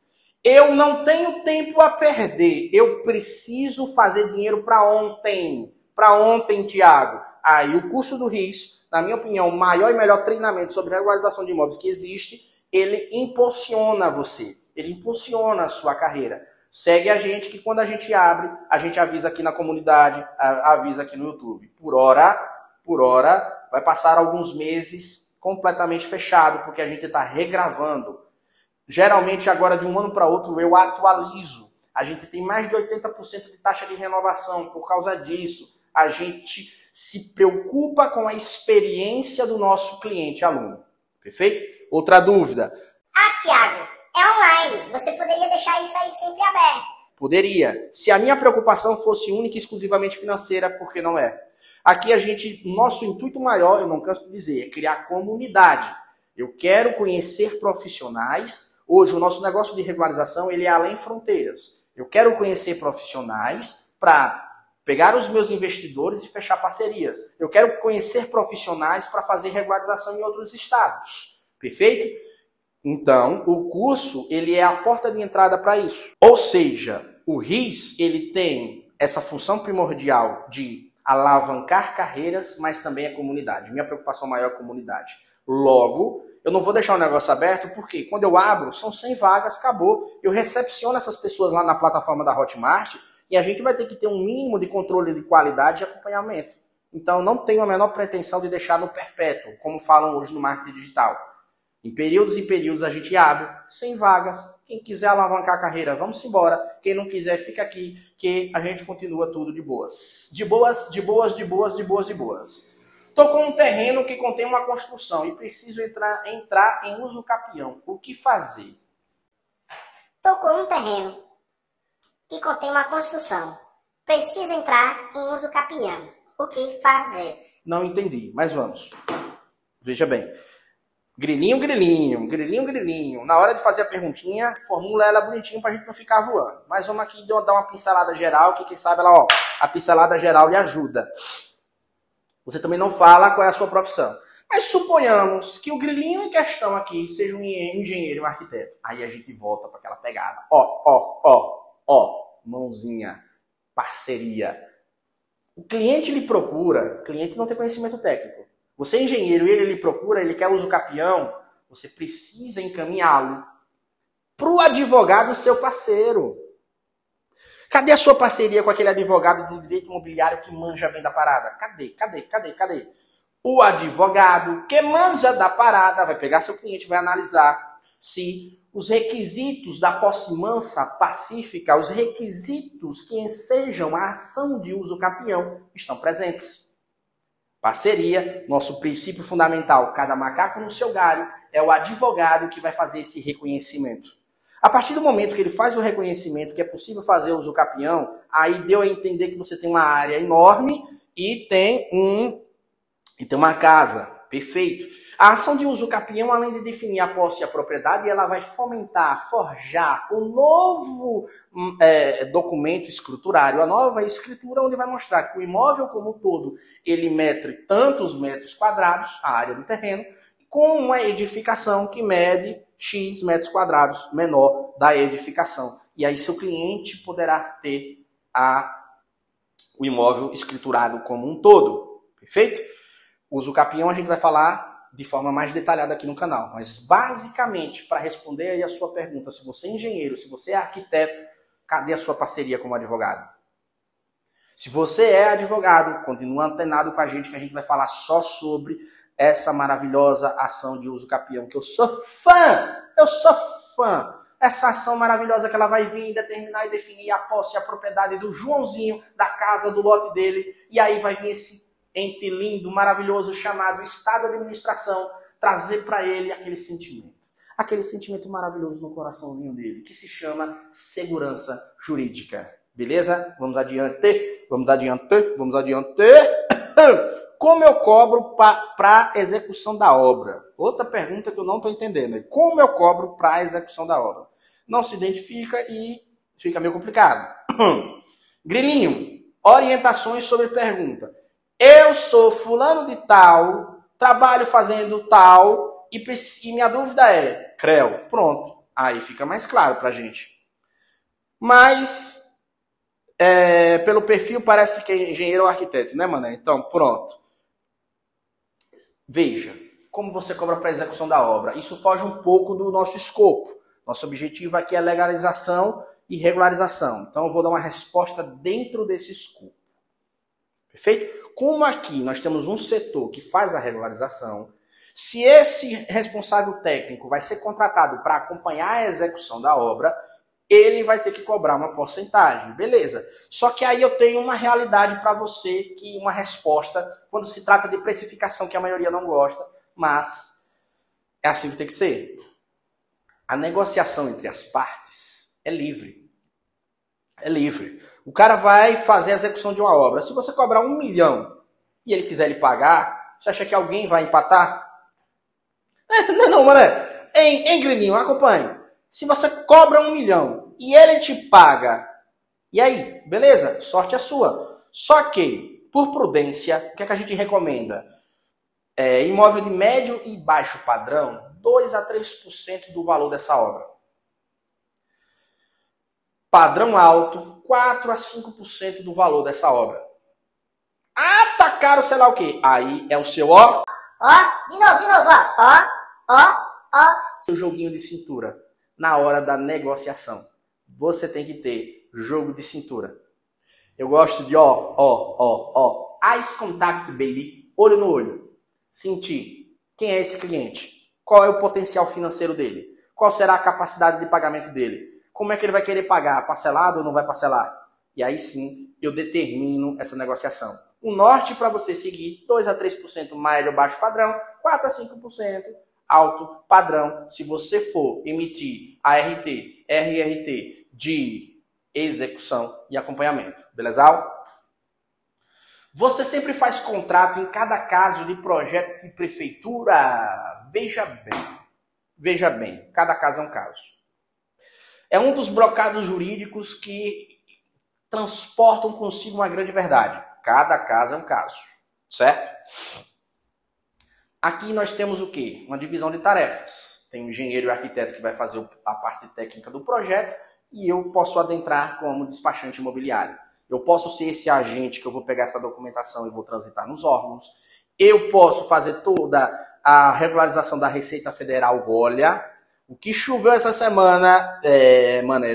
Eu não tenho tempo a perder. Eu preciso fazer dinheiro para ontem. Para ontem, Tiago. Aí o curso do RIS, na minha opinião, o maior e melhor treinamento sobre regularização de imóveis que existe, ele impulsiona você. Ele impulsiona a sua carreira. Segue a gente que quando a gente abre, a gente avisa aqui na comunidade, avisa aqui no YouTube. Por hora, vai passar alguns meses completamente fechado, porque a gente está regravando. Geralmente, agora de um ano para outro, eu atualizo. A gente tem mais de 80% de taxa de renovação por causa disso. A gente se preocupa com a experiência do nosso cliente aluno. Perfeito? Outra dúvida? Ah, Tiago, é online. Você poderia deixar isso aí sempre aberto. Poderia. Se a minha preocupação fosse única e exclusivamente financeira, por que não é? Aqui nosso intuito maior, eu não canso de dizer, é criar comunidade. Eu quero conhecer profissionais Hoje, o nosso negócio de regularização, ele é além fronteiras. Eu quero conhecer profissionais para pegar os meus investidores e fechar parcerias. Eu quero conhecer profissionais para fazer regularização em outros estados. Perfeito? Então, o curso, ele é a porta de entrada para isso. Ou seja, o RIS, ele tem essa função primordial de alavancar carreiras, mas também a comunidade. Minha preocupação maior é a comunidade. Logo, eu não vou deixar o negócio aberto, porque quando eu abro, são 100 vagas, acabou. Eu recepciono essas pessoas lá na plataforma da Hotmart e a gente vai ter que ter um mínimo de controle de qualidade e acompanhamento. Então, não tenho a menor pretensão de deixar no perpétuo, como falam hoje no marketing digital. Em períodos e períodos a gente abre 100 vagas. Quem quiser alavancar a carreira, vamos embora. Quem não quiser, fica aqui, que a gente continua tudo de boas. De boas, de boas, de boas, de boas, de boas. Estou com um terreno que contém uma construção e preciso entrar em uso capião. O que fazer? Estou com um terreno que contém uma construção. Preciso entrar em uso capião. O que fazer? Não entendi, mas vamos. Veja bem. Grilinho, grilinho, grilinho, grilinho. Na hora de fazer a perguntinha, formula ela bonitinho pra gente não ficar voando. Mas vamos aqui dar uma pincelada geral, que quem sabe ela, a pincelada geral lhe ajuda. Você também não fala qual é a sua profissão. Mas suponhamos que o grilinho em questão aqui seja um engenheiro, um arquiteto. Aí a gente volta para aquela pegada. Mãozinha, parceria. O cliente lhe procura, o cliente não tem conhecimento técnico. Você é engenheiro e ele lhe procura, ele quer uso capião, você precisa encaminhá-lo para o advogado seu parceiro. Cadê a sua parceria com aquele advogado do direito imobiliário que manja bem da parada? Cadê? O advogado que manja da parada vai pegar seu cliente, vai analisar se os requisitos da posse mansa, pacífica, os requisitos que ensejam a ação de uso capião estão presentes. Parceria, nosso princípio fundamental, cada macaco no seu galho, é o advogado que vai fazer esse reconhecimento. A partir do momento que ele faz o reconhecimento que é possível fazer uso capião, aí deu a entender que você tem uma área enorme e tem uma casa. Perfeito. A ação de uso capião, além de definir a posse e a propriedade, ela vai fomentar, forjar um novo documento escriturário, a nova escritura, onde vai mostrar que o imóvel como um todo, ele mede tantos metros quadrados, a área do terreno, com uma edificação que mede X metros quadrados menor da edificação. E aí seu cliente poderá ter o imóvel escriturado como um todo. Perfeito? Uso capião a gente vai falar de forma mais detalhada aqui no canal. Mas basicamente, para responder aí a sua pergunta, se você é engenheiro, se você é arquiteto, cadê a sua parceria como advogado? Se você é advogado, continua antenado com a gente que a gente vai falar só sobre essa maravilhosa ação de uso capião, que eu sou fã. Essa ação maravilhosa que ela vai vir determinar e definir a posse e a propriedade do Joãozinho, da casa, do lote dele, e aí vai vir esse ente lindo, maravilhoso, chamado Estado de Administração, trazer para ele aquele sentimento maravilhoso no coraçãozinho dele, que se chama segurança jurídica. Beleza? Vamos adiante. Como eu cobro para execução da obra? Outra pergunta que eu não estou entendendo. Como eu cobro para a execução da obra? Não se identifica e fica meio complicado. Grilinho, orientações sobre pergunta. Eu sou fulano de tal, trabalho fazendo tal, e minha dúvida é, CREO, pronto. Aí fica mais claro pra gente. Mas, pelo perfil parece que é engenheiro ou arquiteto, né, mané? Então, pronto. Veja, como você cobra para execução da obra. Isso foge um pouco do nosso escopo. Nosso objetivo aqui é legalização e regularização. Então, eu vou dar uma resposta dentro desse escopo. Perfeito? Como aqui nós temos um setor que faz a regularização, se esse responsável técnico vai ser contratado para acompanhar a execução da obra, ele vai ter que cobrar uma porcentagem, beleza. Só que aí eu tenho uma realidade para você, que uma resposta, quando se trata de precificação, que a maioria não gosta, mas é assim que tem que ser. A negociação entre as partes é livre. É livre. O cara vai fazer a execução de uma obra. Se você cobrar 1 milhão e ele quiser lhe pagar, você acha que alguém vai empatar? Não, mano. Em Grilinho, acompanhe. Se você cobra 1 milhão e ele te paga, e aí? Beleza, sorte é sua. Só que, por prudência, o que é que a gente recomenda? Imóvel de médio e baixo padrão, 2 a 3% do valor dessa obra. Padrão alto, 4 a 5% do valor dessa obra. Ah, tá caro, sei lá o quê. Aí é o seu ó. Ó, de novo, ó. Seu joguinho de cintura. Na hora da negociação. Você tem que ter jogo de cintura. Eu gosto de ó. Eyes contact, baby. Olho no olho. Sentir. Quem é esse cliente? Qual é o potencial financeiro dele? Qual será a capacidade de pagamento dele? Como é que ele vai querer pagar? Parcelado ou não vai parcelar? E aí sim, eu determino essa negociação. O norte para você seguir, 2 a 3% médio ou baixo padrão, 4 a 5% alto padrão. Se você for emitir ART, RRT de execução e acompanhamento. Beleza? Você sempre faz contrato em cada caso de projeto de prefeitura. Veja bem, cada caso é um caso. É um dos brocados jurídicos que transportam consigo uma grande verdade. Cada caso é um caso, certo? Aqui nós temos o quê? Uma divisão de tarefas. Tem o engenheiro e o arquiteto que vai fazer a parte técnica do projeto e eu posso adentrar como despachante imobiliário. Eu posso ser esse agente que eu vou pegar essa documentação e vou transitar nos órgãos. Eu posso fazer toda a regularização da Receita Federal. Olha, o que choveu essa semana,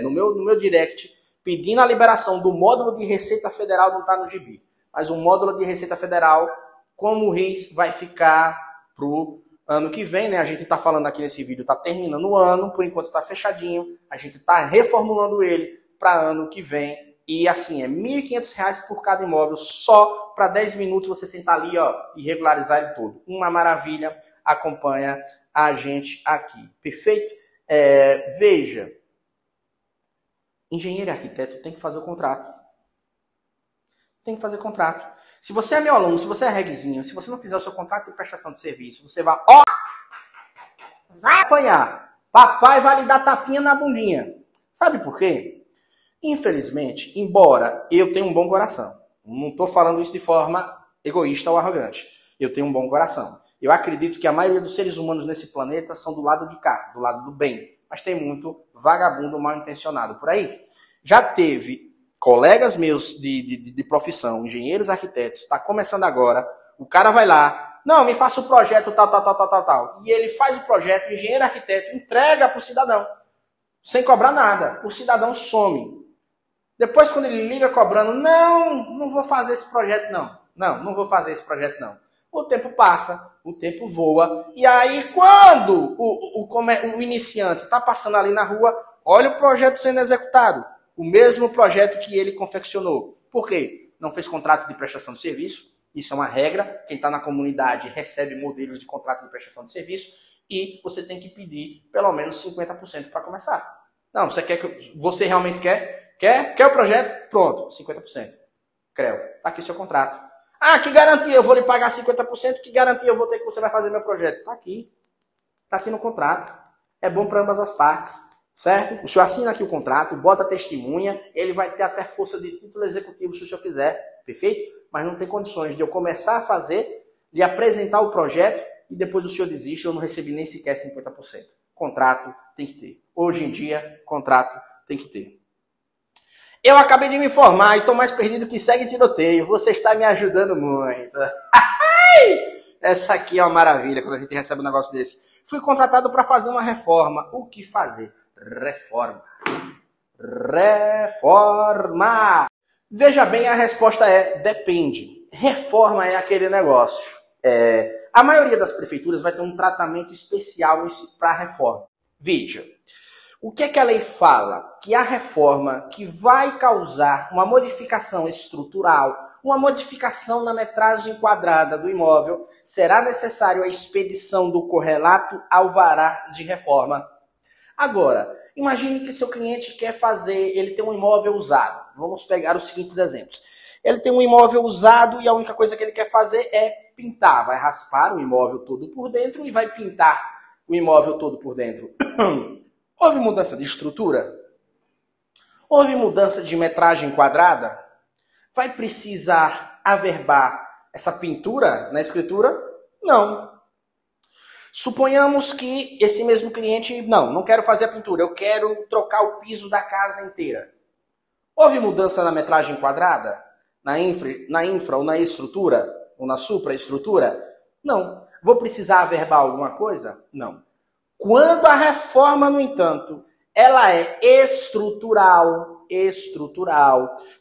no meu direct, pedindo a liberação do módulo de Receita Federal, não está no gibi. Mas o módulo de Receita Federal, como o RIS, vai ficar pro ano que vem, né? A gente está falando aqui nesse vídeo, está terminando o ano, por enquanto está fechadinho. A gente está reformulando ele para ano que vem. E assim, é R$ 1.500 por cada imóvel, só para 10 minutos você sentar ali, ó, e regularizar ele todo. Uma maravilha, acompanha a gente aqui. Perfeito? Veja, engenheiro e arquiteto tem que fazer o contrato. Tem que fazer contrato. Se você é meu aluno, se você é reguezinho, se você não fizer o seu contrato de prestação de serviço, você vai apanhar. Papai vai lhe dar tapinha na bundinha. Sabe por quê? Infelizmente, embora eu tenha um bom coração, não estou falando isso de forma egoísta ou arrogante, eu tenho um bom coração. Eu acredito que a maioria dos seres humanos nesse planeta são do lado de cá, do lado do bem. Mas tem muito vagabundo mal intencionado por aí. Já teve colegas meus de profissão, engenheiros, arquitetos, está começando agora, o cara vai lá, não, me faça o projeto tal. E ele faz o projeto, o engenheiro, arquiteto, entrega para o cidadão, sem cobrar nada. O cidadão some. Depois, quando ele liga cobrando, não vou fazer esse projeto não. Não vou fazer esse projeto não. O tempo passa, o tempo voa, e aí quando o iniciante está passando ali na rua, olha o projeto sendo executado. O mesmo projeto que ele confeccionou. Por quê? Não fez contrato de prestação de serviço. Isso é uma regra. Quem está na comunidade recebe modelos de contrato de prestação de serviço. E você tem que pedir pelo menos 50% para começar. Não, você realmente quer? Quer o projeto? Pronto, 50%. Creu. Está aqui seu contrato. Ah, que garantia eu vou lhe pagar 50%? Que garantia eu vou ter que você vai fazer meu projeto? Está aqui. Está aqui no contrato. É bom para ambas as partes. Certo? O senhor assina aqui o contrato, bota a testemunha, ele vai ter até força de título executivo se o senhor quiser, perfeito? Mas não tem condições de eu começar a fazer, lhe apresentar o projeto e depois o senhor desiste, eu não recebi nem sequer 50%. Contrato tem que ter. Hoje em dia, contrato tem que ter. Eu acabei de me informar e estou mais perdido que segue tiroteio. Você está me ajudando muito. Essa aqui é uma maravilha quando a gente recebe um negócio desse. Fui contratado para fazer uma reforma. O que fazer? Reforma. Veja bem, a resposta é depende. Reforma é aquele negócio. A maioria das prefeituras vai ter um tratamento especial para a reforma. Veja, o que é que a lei fala? Que a reforma que vai causar uma modificação estrutural, uma modificação na metragem quadrada do imóvel, será necessário a expedição do correlato alvará de reforma. Agora, imagine que seu cliente quer fazer, ele tem um imóvel usado. Vamos pegar os seguintes exemplos. Ele tem um imóvel usado e a única coisa que ele quer fazer é pintar. Vai raspar o imóvel todo por dentro e vai pintar o imóvel todo por dentro. Houve mudança de estrutura? Houve mudança de metragem quadrada? Vai precisar averbar essa pintura na escritura? Não. Suponhamos que esse mesmo cliente, não quero fazer a pintura, eu quero trocar o piso da casa inteira. Houve mudança na metragem quadrada? Na infra ou na estrutura? Ou na supraestrutura? Não. Vou precisar averbar alguma coisa? Não. Quando a reforma, no entanto, ela é estrutural,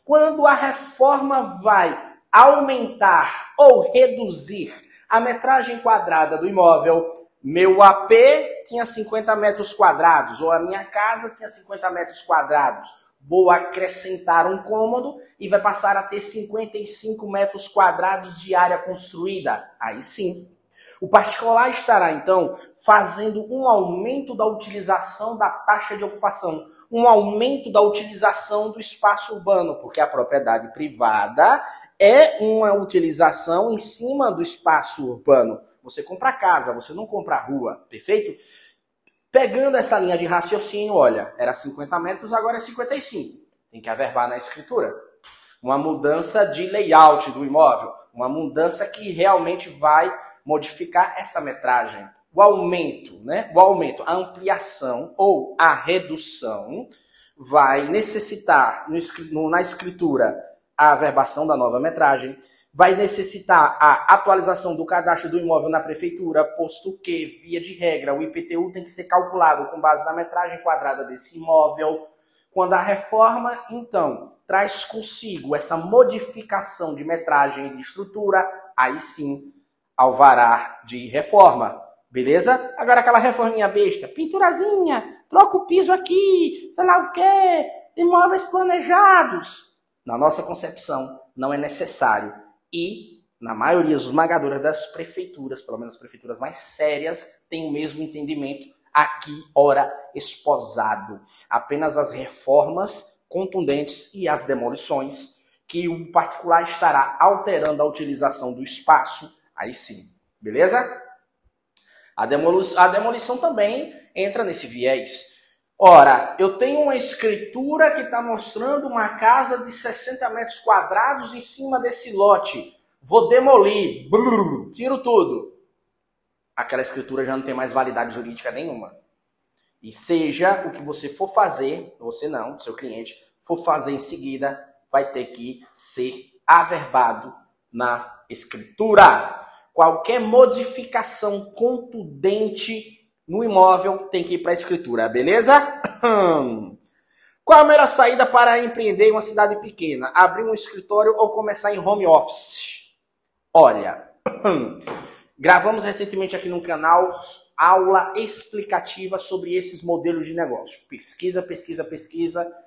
quando a reforma vai aumentar ou reduzir a metragem quadrada do imóvel, meu AP tinha 50 metros quadrados, ou a minha casa tinha 50 metros quadrados, vou acrescentar um cômodo e vai passar a ter 55 metros quadrados de área construída. Aí sim. O particular estará, então, fazendo um aumento da utilização da taxa de ocupação, um aumento da utilização do espaço urbano, porque a propriedade privada é uma utilização em cima do espaço urbano. Você compra casa, você não compra rua, perfeito? Pegando essa linha de raciocínio, olha, era 50 metros, agora é 55. Tem que averbar na escritura. Uma mudança de layout do imóvel, uma mudança que realmente vai modificar essa metragem. O aumento, a ampliação ou a redução vai necessitar na escritura a averbação da nova metragem, vai necessitar a atualização do cadastro do imóvel na prefeitura, posto que, via de regra, o IPTU tem que ser calculado com base na metragem quadrada desse imóvel. Quando a reforma, então, traz consigo essa modificação de metragem e de estrutura, aí sim, alvará de reforma. Beleza? Agora aquela reforminha besta, pinturazinha, troca o piso aqui, sei lá o quê, imóveis planejados. Na nossa concepção, não é necessário. E, na maioria esmagadora das prefeituras, pelo menos as prefeituras mais sérias, têm o mesmo entendimento aqui, ora, esposado. Apenas as reformas contundentes e as demolições, que o particular estará alterando a utilização do espaço, aí sim. Beleza? A demolição também entra nesse viés. Ora, eu tenho uma escritura que está mostrando uma casa de 60 metros quadrados em cima desse lote. Vou demolir. Brrr, tiro tudo. Aquela escritura já não tem mais validade jurídica nenhuma. E seja o que você for fazer, você não, seu cliente, for fazer em seguida, vai ter que ser averbado na escritura. Qualquer modificação contundente no imóvel tem que ir para a escritura, beleza? Qual a melhor saída para empreender em uma cidade pequena? Abrir um escritório ou começar em home office? Olha, gravamos recentemente aqui no canal aula explicativa sobre esses modelos de negócio. Pesquisa,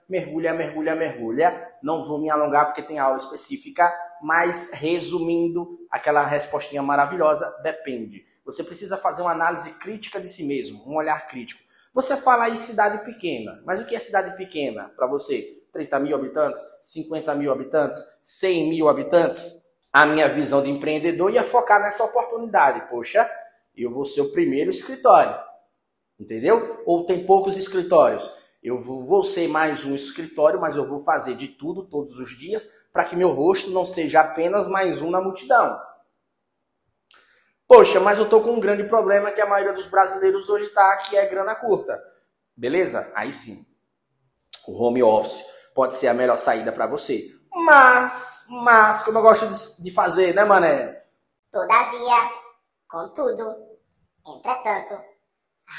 mergulha. Não vou me alongar porque tem aula específica, mas resumindo aquela respostinha maravilhosa, depende. Você precisa fazer uma análise crítica de si mesmo, um olhar crítico. Você fala aí cidade pequena, mas o que é cidade pequena para você? 30 mil habitantes, 50 mil habitantes, 100 mil habitantes? A minha visão de empreendedor ia focar nessa oportunidade. Poxa, eu vou ser o primeiro escritório, entendeu? Ou tem poucos escritórios. Eu vou ser mais um escritório, mas eu vou fazer de tudo todos os dias para que meu rosto não seja apenas mais um na multidão. Poxa, mas eu tô com um grande problema que a maioria dos brasileiros hoje tá, que é grana curta. Beleza? Aí sim. O home office pode ser a melhor saída para você. Mas, como eu gosto de fazer, né, mané? Todavia, contudo, entretanto,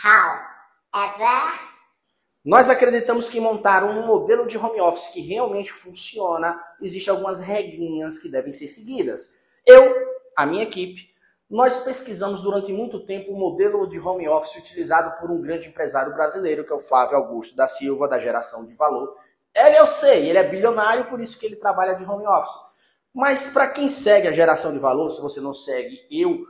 however, nós acreditamos que montar um modelo de home office que realmente funciona, existem algumas regrinhas que devem ser seguidas. A minha equipe, nós pesquisamos durante muito tempo o modelo de home office utilizado por um grande empresário brasileiro, que é o Flávio Augusto da Silva, da Geração de Valor. Eu sei, ele é bilionário, por isso que ele trabalha de home office. Mas para quem segue a Geração de Valor, se você não segue, eu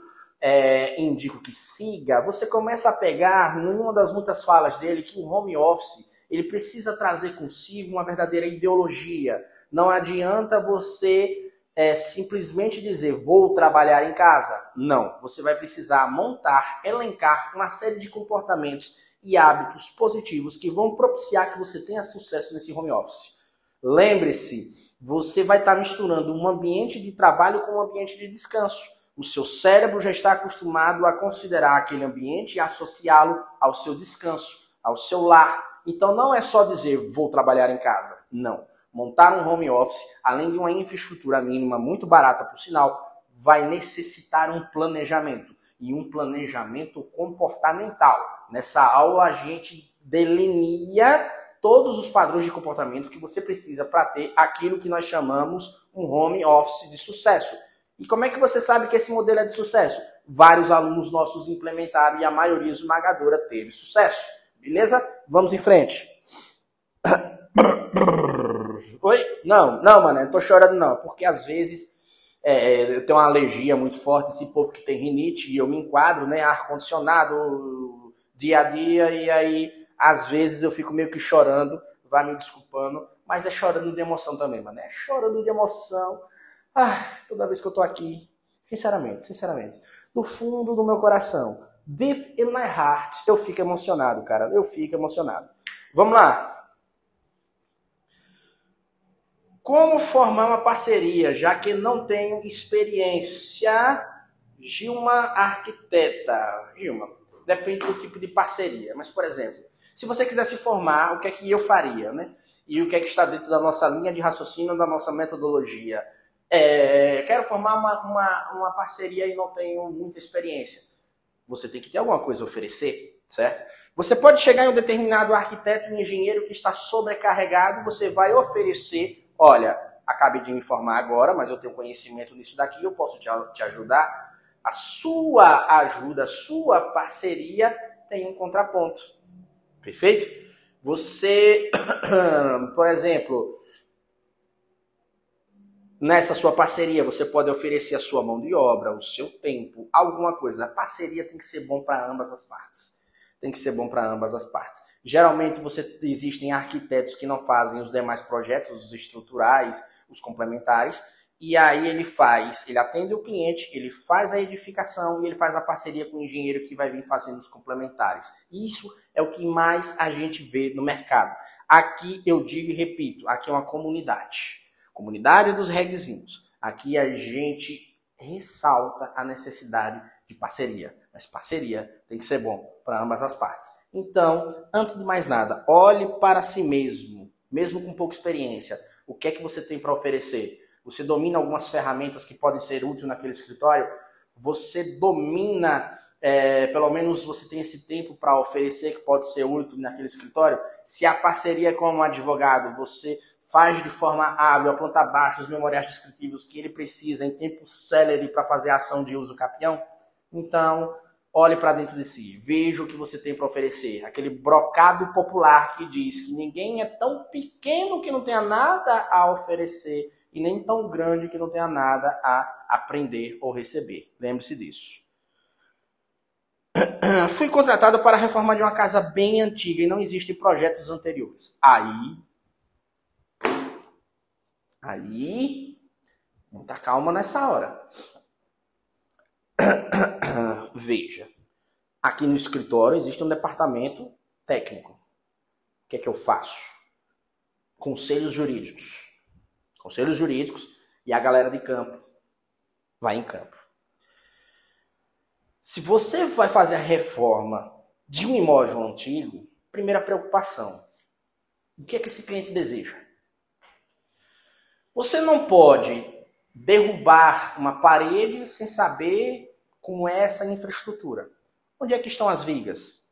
indico que siga, você começa a pegar, numa das muitas falas dele, que o home office ele precisa trazer consigo uma verdadeira ideologia. Não adianta você simplesmente dizer, vou trabalhar em casa. Não, você vai precisar montar, elencar uma série de comportamentos e hábitos positivos que vão propiciar que você tenha sucesso nesse home office. Lembre-se, você vai estar misturando um ambiente de trabalho com um ambiente de descanso. O seu cérebro já está acostumado a considerar aquele ambiente e associá-lo ao seu descanso, ao seu lar. Então não é só dizer, vou trabalhar em casa. Não. Montar um home office, além de uma infraestrutura mínima muito barata, por sinal, vai necessitar um planejamento. E um planejamento comportamental. Nessa aula a gente delineia todos os padrões de comportamento que você precisa para ter aquilo que nós chamamos um home office de sucesso. E como é que você sabe que esse modelo é de sucesso? Vários alunos nossos implementaram e a maioria esmagadora teve sucesso. Beleza? Vamos em frente. Oi? Não, mano, não tô chorando não, porque às vezes eu tenho uma alergia muito forte, esse povo que tem rinite, e eu me enquadro, né, ar-condicionado, dia a dia, e aí às vezes eu fico meio que chorando, vai me desculpando, mas é chorando de emoção também, mano, é chorando de emoção. Toda vez que eu tô aqui, sinceramente, do fundo do meu coração, deep in my heart, eu fico emocionado, cara, eu fico emocionado. Vamos lá. Como formar uma parceria, já que não tenho experiência? Gilma, arquiteta. Gilma, depende do tipo de parceria. Mas, por exemplo, se você quiser se formar, o que é que eu faria, né? E o que é que está dentro da nossa linha de raciocínio, da nossa metodologia? Quero formar uma parceria e não tenho muita experiência. Você tem que ter alguma coisa a oferecer, certo? Você pode chegar em um determinado arquiteto, um engenheiro que está sobrecarregado, você vai oferecer... Olha, acabei de me formar agora, mas eu tenho conhecimento nisso daqui, eu posso te ajudar. A sua ajuda, a sua parceria tem um contraponto. Perfeito? Você, por exemplo, nessa sua parceria, você pode oferecer a sua mão de obra, o seu tempo, alguma coisa. A parceria tem que ser bom para ambas as partes. Tem que ser bom para ambas as partes. Geralmente existem arquitetos que não fazem os demais projetos, os estruturais, os complementares, e aí ele atende o cliente, ele faz a edificação e ele faz a parceria com o engenheiro que vai vir fazendo os complementares. Isso é o que mais a gente vê no mercado. Aqui eu digo e repito, aqui é uma comunidade. Comunidade dos reguezinhos. Aqui a gente ressalta a necessidade de parceria. Mas parceria tem que ser bom para ambas as partes. Então, antes de mais nada, olhe para si mesmo, mesmo com pouca experiência. O que é que você tem para oferecer? Você domina algumas ferramentas que podem ser úteis naquele escritório? Você domina, pelo menos você tem esse tempo para oferecer que pode ser útil naquele escritório? Se a parceria com um advogado, você faz de forma hábil, a planta baixa, os memoriais descritivos que ele precisa em tempo célere para fazer a ação de uso capião? Então, olhe para dentro de si, veja o que você tem para oferecer. Aquele brocado popular que diz que ninguém é tão pequeno que não tenha nada a oferecer e nem tão grande que não tenha nada a aprender ou receber. Lembre-se disso. Fui contratado para a reforma de uma casa bem antiga e não existem projetos anteriores. Aí, muita calma nessa hora. Veja, aqui no escritório existe um departamento técnico. O que é que eu faço? Conselhos jurídicos. Conselhos jurídicos e a galera de campo vai em campo. Se você vai fazer a reforma de um imóvel antigo, primeira preocupação, o que é que esse cliente deseja? Você não pode derrubar uma parede sem saber como é essa infraestrutura. Onde é que estão as vigas?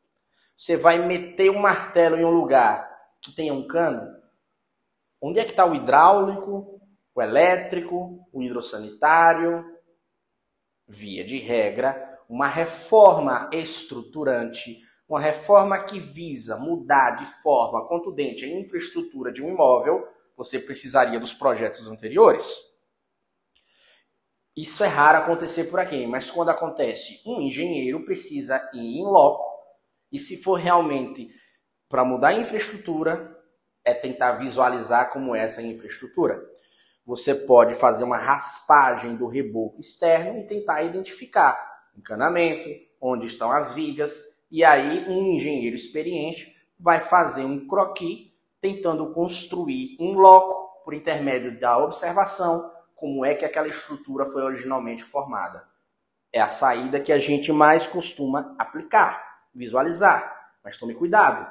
Você vai meter um martelo em um lugar que tenha um cano? Onde é que está o hidráulico, o elétrico, o hidrossanitário? Via de regra, uma reforma estruturante, uma reforma que visa mudar de forma contundente a infraestrutura de um imóvel, você precisaria dos projetos anteriores. Isso é raro acontecer por aqui, mas quando acontece, um engenheiro precisa ir em loco e se for realmente para mudar a infraestrutura, é tentar visualizar como é essa infraestrutura. Você pode fazer uma raspagem do reboco externo e tentar identificar encanamento, onde estão as vigas, E aí um engenheiro experiente vai fazer um croquis tentando construir em loco, por intermédio da observação, como é que aquela estrutura foi originalmente formada. É a saída que a gente mais costuma aplicar, visualizar. Mas tome cuidado.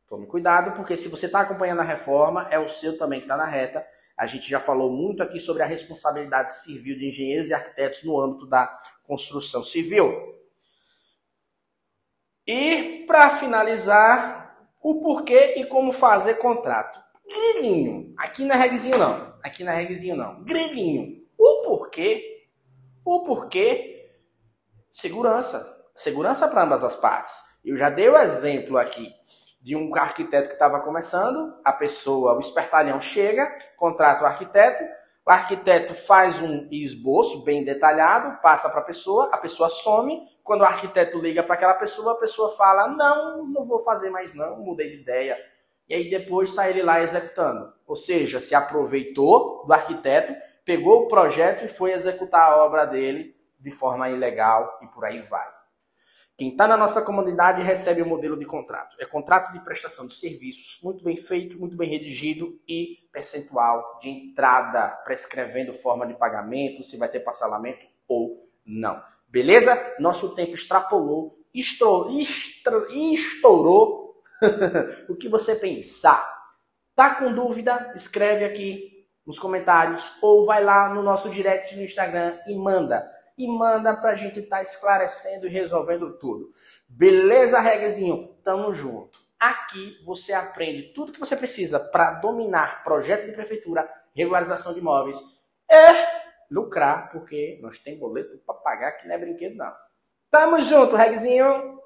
Tome cuidado, porque se você está acompanhando a reforma, é o seu também que está na reta. A gente já falou muito aqui sobre a responsabilidade civil de engenheiros e arquitetos no âmbito da construção civil. E, para finalizar, o porquê e como fazer contrato. Grilinho. Aqui não é reguezinho, não. Aqui não é reguezinho, não. Grilinho. O porquê? O porquê? Segurança. Segurança para ambas as partes. Eu já dei o exemplo aqui de um arquiteto que estava começando, o espertalhão chega, contrata o arquiteto faz um esboço bem detalhado, passa para a pessoa some, quando o arquiteto liga para aquela pessoa, a pessoa fala, não vou fazer mais não, mudei de ideia. E aí depois está ele lá executando. Ou seja, se aproveitou do arquiteto, pegou o projeto e foi executar a obra dele de forma ilegal e por aí vai. Quem está na nossa comunidade recebe o modelo de contrato. É contrato de prestação de serviços, muito bem feito, muito bem redigido e percentual de entrada, prescrevendo forma de pagamento, se vai ter parcelamento ou não. Beleza? Nosso tempo extrapolou, estourou. O que você pensar? Tá com dúvida? Escreve aqui nos comentários ou vai lá no nosso direct no Instagram e manda. E manda pra gente estar esclarecendo e resolvendo tudo. Beleza, reguezinho? Tamo junto. Aqui você aprende tudo que você precisa para dominar projeto de prefeitura, regularização de imóveis e lucrar, porque nós temos boleto para pagar que não é brinquedo não. Tamo junto, reguezinho!